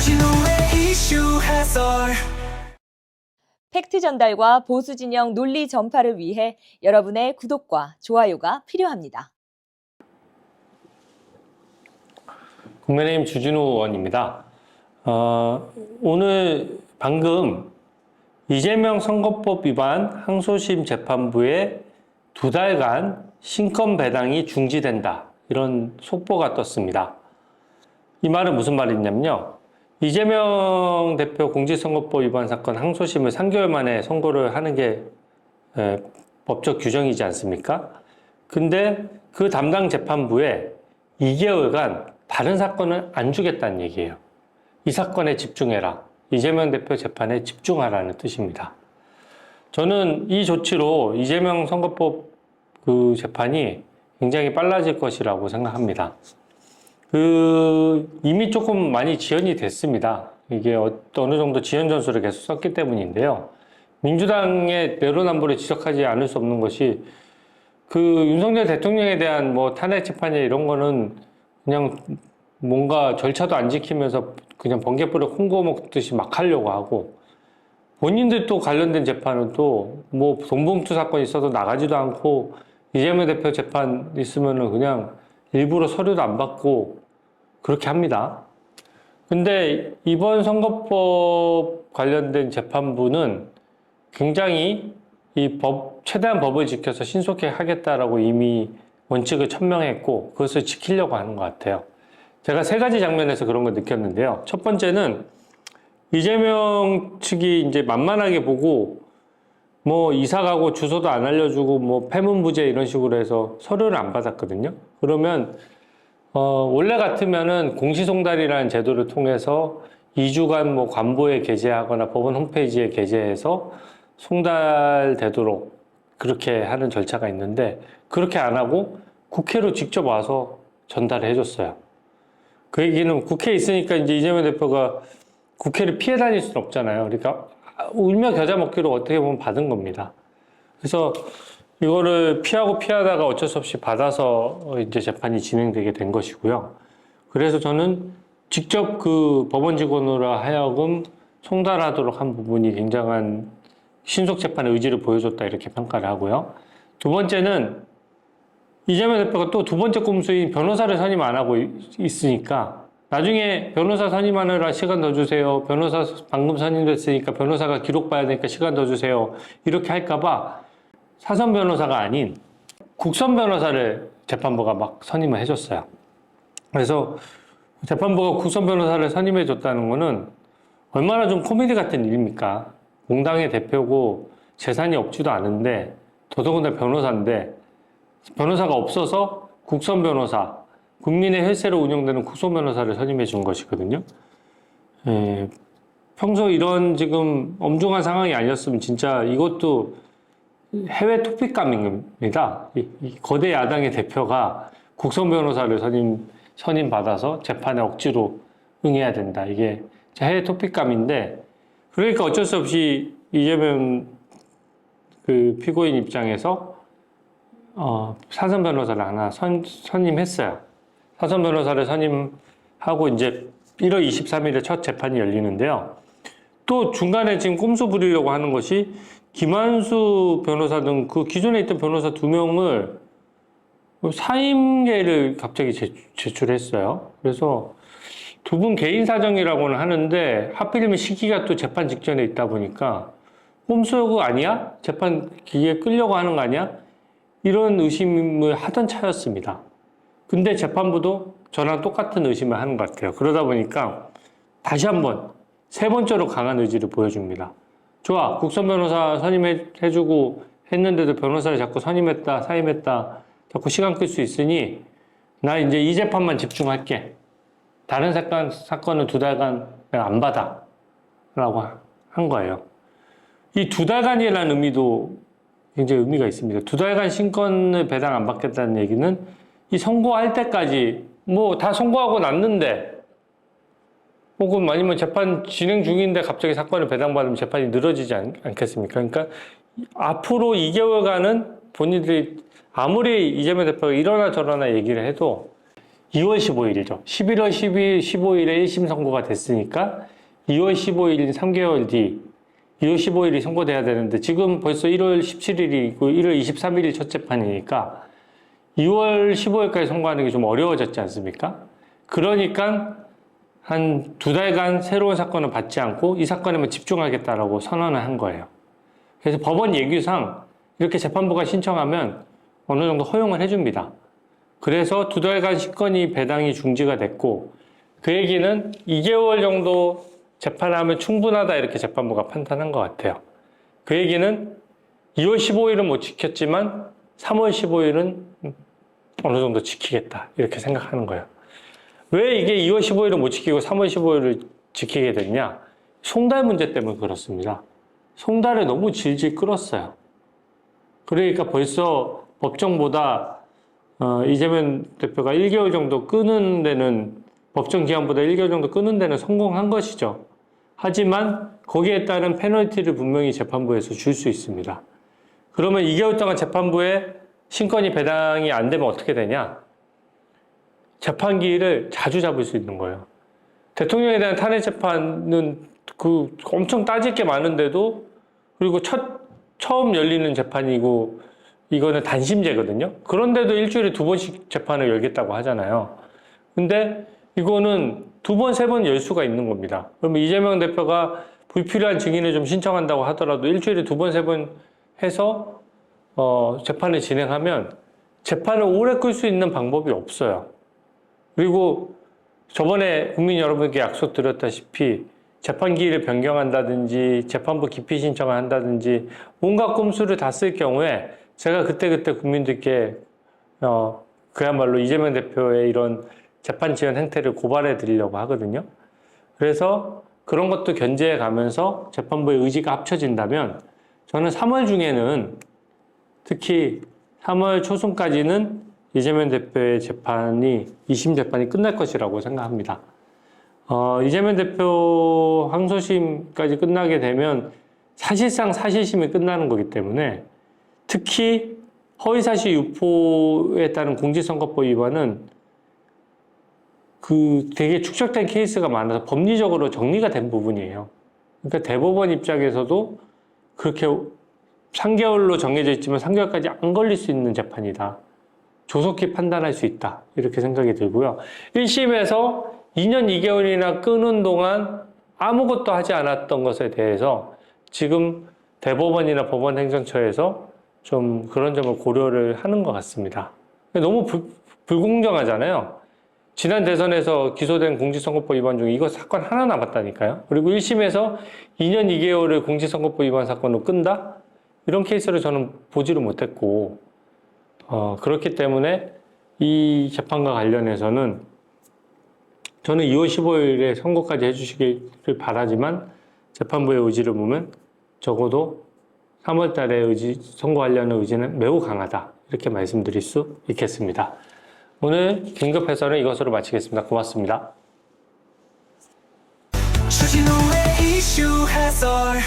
주진우의 이슈 해설. 팩트 전달과 보수 진영 논리 전파를 위해 여러분의 구독과 좋아요가 필요합니다. 국민의힘 주진우 의원입니다. 오늘 방금 이재명 선거법 위반 항소심 재판부에 2달간 신권 배당이 중지된다. 이런 속보가 떴습니다. 이 말은 무슨 말이냐면요. 이재명 대표 공직선거법 위반 사건 항소심을 3개월 만에 선고를 하는 게 법적 규정이지 않습니까? 근데 그 담당 재판부에 2개월간 다른 사건을 안 주겠다는 얘기예요. 이 사건에 집중해라. 이재명 대표 재판에 집중하라는 뜻입니다. 저는 이 조치로 이재명 선거법 그 재판이 굉장히 빨라질 것이라고 생각합니다. 이미 조금 많이 지연이 됐습니다. 이게 어느 정도 지연 전술을 계속 썼기 때문인데요. 민주당의 내로남불을 지적하지 않을 수 없는 것이 윤석열 대통령에 대한 탄핵 재판이나 이런 거는 그냥 뭔가 절차도 안 지키면서 그냥 번개불에 콩고 먹듯이 막 하려고 하고, 본인들 또 관련된 재판은 또 돈봉투 사건 있어도 나가지도 않고, 이재명 대표 재판 있으면은 그냥 일부러 서류도 안 받고 그렇게 합니다. 근데 이번 선거법 관련된 재판부는 굉장히 최대한 법을 지켜서 신속하게 하겠다라고 이미 원칙을 천명했고, 그것을 지키려고 하는 것 같아요. 제가 3가지 장면에서 그런 걸 느꼈는데요. 첫 번째는 이재명 측이 이제 만만하게 보고 이사 가고 주소도 안 알려주고 폐문부재 이런 식으로 해서 서류를 안 받았거든요. 그러면 원래 같으면은 공시송달이라는 제도를 통해서 2주간 관보에 게재하거나 법원 홈페이지에 게재해서 송달되도록 그렇게 하는 절차가 있는데, 그렇게 안 하고 국회로 직접 와서 전달을 해줬어요. 그 얘기는 국회에 있으니까 이제 이재명 대표가 국회를 피해 다닐 수는 없잖아요. 그러니까 울며 겨자 먹기로 어떻게 보면 받은 겁니다. 그래서 이거를 피하다가 어쩔 수 없이 받아서 이제 재판이 진행되게 된 것이고요. 그래서 저는 직접 그 법원 직원으로 하여금 송달하도록 한 부분이 굉장한 신속 재판의 의지를 보여줬다, 이렇게 평가를 하고요. 두 번째는 이재명 대표가 또 2번째 꼼수인 변호사를 선임 안 하고 있으니까, 나중에 변호사 선임하느라 시간 더 주세요. 변호사 방금 선임됐으니까 변호사가 기록 봐야 되니까 시간 더 주세요. 이렇게 할까봐 사선 변호사가 아닌 국선 변호사를 재판부가 막 선임을 해줬어요. 그래서 재판부가 국선 변호사를 선임해 줬다는 거는 얼마나 좀 코미디 같은 일입니까? 공당의 대표고 재산이 없지도 않은데, 더더군다나 변호사인데, 변호사가 없어서 국선 변호사, 국민의 혈세로 운영되는 국선 변호사를 선임해 준 것이거든요. 평소 이런 지금 엄중한 상황이 아니었으면 진짜 이것도 해외 토픽감입니다. 이 거대 야당의 대표가 국선 변호사를 선임받아서 재판에 억지로 응해야 된다. 이게 해외 토픽감인데, 그러니까 어쩔 수 없이 이재명 피고인 입장에서 사선 변호사를 하나 선임했어요. 사선 변호사를 선임하고 이제 1월 23일에 첫 재판이 열리는데요. 또 중간에 지금 꼼수 부리려고 하는 것이 김한수 변호사 등 그 기존에 있던 변호사 2명을 사임계를 갑자기 제출했어요. 그래서 2분 개인 사정이라고는 하는데, 하필이면 시기가 또 재판 직전에 있다 보니까 꼼수 아니야? 재판 기계에 끌려고 하는 거 아니야? 이런 의심을 하던 차였습니다. 근데 재판부도 저랑 똑같은 의심을 하는 것 같아요. 그러다 보니까 다시 한번 3번째로 강한 의지를 보여줍니다. 좋아, 국선 변호사 선임해주고 했는데도 변호사를 자꾸 선임했다, 사임했다, 자꾸 시간 끌 수 있으니 나 이제 이 재판만 집중할게. 다른 사건은 2달간 내가 안 받아. 라고 한 거예요. 이 2달간이라는 의미도 굉장히 의미가 있습니다. 2달간 신권을 배당 안 받겠다는 얘기는 이 선고할 때까지 다 선고하고 났는데, 혹은 아니면 재판 진행 중인데 갑자기 사건을 배당받으면 재판이 늘어지지 않겠습니까? 그러니까 앞으로 2개월간은 본인들이 아무리 이재명 대표가 이러나 저러나 얘기를 해도 2월 15일이죠. 11월 15일에 1심 선고가 됐으니까 2월 15일 3개월 뒤 2월 15일이 선고돼야 되는데 지금 벌써 1월 17일이고 1월 23일이 첫 재판이니까 2월 15일까지 선고하는 게 좀 어려워졌지 않습니까? 그러니까 한 2달간 새로운 사건을 받지 않고 이 사건에만 집중하겠다라고 선언을 한 거예요. 그래서 법원 예규상 이렇게 재판부가 신청하면 어느 정도 허용을 해줍니다. 그래서 2달간 식권이 배당이 중지가 됐고 그 얘기는 2개월 정도 재판하면 충분하다 이렇게 재판부가 판단한 것 같아요. 그 얘기는 2월 15일은 못 지켰지만 3월 15일은 어느 정도 지키겠다 이렇게 생각하는 거예요. 왜 이게 2월 15일은 못 지키고 3월 15일을 지키게 됐냐? 송달 문제 때문에 그렇습니다. 송달을 너무 질질 끌었어요. 그러니까 벌써 법정보다 이재명 대표가 1개월 정도 끄는 데는 법정 기한보다 1개월 정도 끄는 데는 성공한 것이죠. 하지만 거기에 따른 페널티를 분명히 재판부에서 줄 수 있습니다. 그러면 2개월 동안 재판부에 신권이 배당이 안 되면 어떻게 되냐? 재판기를 자주 잡을 수 있는 거예요. 대통령에 대한 탄핵 재판은 엄청 따질 게 많은데도 그리고 처음 열리는 재판이고 이거는 단심제거든요. 그런데도 일주일에 2번씩 재판을 열겠다고 하잖아요. 근데 이거는 2번, 3번 열 수가 있는 겁니다. 그러면 이재명 대표가 불필요한 증인을 좀 신청한다고 하더라도 일주일에 2번, 3번 해서 재판을 진행하면 재판을 오래 끌 수 있는 방법이 없어요. 그리고 저번에 국민 여러분께 약속드렸다시피 재판기일을 변경한다든지 재판부 기피 신청을 한다든지 온갖 꼼수를 다 쓸 경우에 제가 그때그때 국민들께 그야말로 이재명 대표의 이런 재판 지연 행태를 고발해 드리려고 하거든요. 그래서 그런 것도 견제해 가면서 재판부의 의지가 합쳐진다면 저는 3월 중에는 특히 3월 초순까지는 이재명 대표의 재판이 2심 재판이 끝날 것이라고 생각합니다. 이재명 대표 항소심까지 끝나게 되면 사실상 사실심이 끝나는 거기 때문에 특히 허위사실 유포에 따른 공직선거법 위반은 되게 축적된 케이스가 많아서 법리적으로 정리가 된 부분이에요. 그러니까 대법원 입장에서도 그렇게 3개월로 정해져 있지만 3개월까지 안 걸릴 수 있는 재판이다. 조속히 판단할 수 있다. 이렇게 생각이 들고요. 1심에서 2년 2개월이나 끄는 동안 아무것도 하지 않았던 것에 대해서 지금 대법원이나 법원행정처에서 좀 그런 점을 고려를 하는 것 같습니다. 너무 불공정하잖아요. 지난 대선에서 기소된 공직선거법 위반 중에 이거 사건 하나 남았다니까요. 그리고 1심에서 2년 2개월을 공직선거법 위반 사건으로 끈다? 이런 케이스를 저는 보지를 못했고 그렇기 때문에 이 재판과 관련해서는 저는 2월 15일에 선고까지 해주시기를 바라지만 재판부의 의지를 보면 적어도 3월 달에 선고하려는 의지는 매우 강하다. 이렇게 말씀드릴 수 있겠습니다. 오늘 긴급 해설은 이것으로 마치겠습니다. 고맙습니다. 주진우의 이슈 해설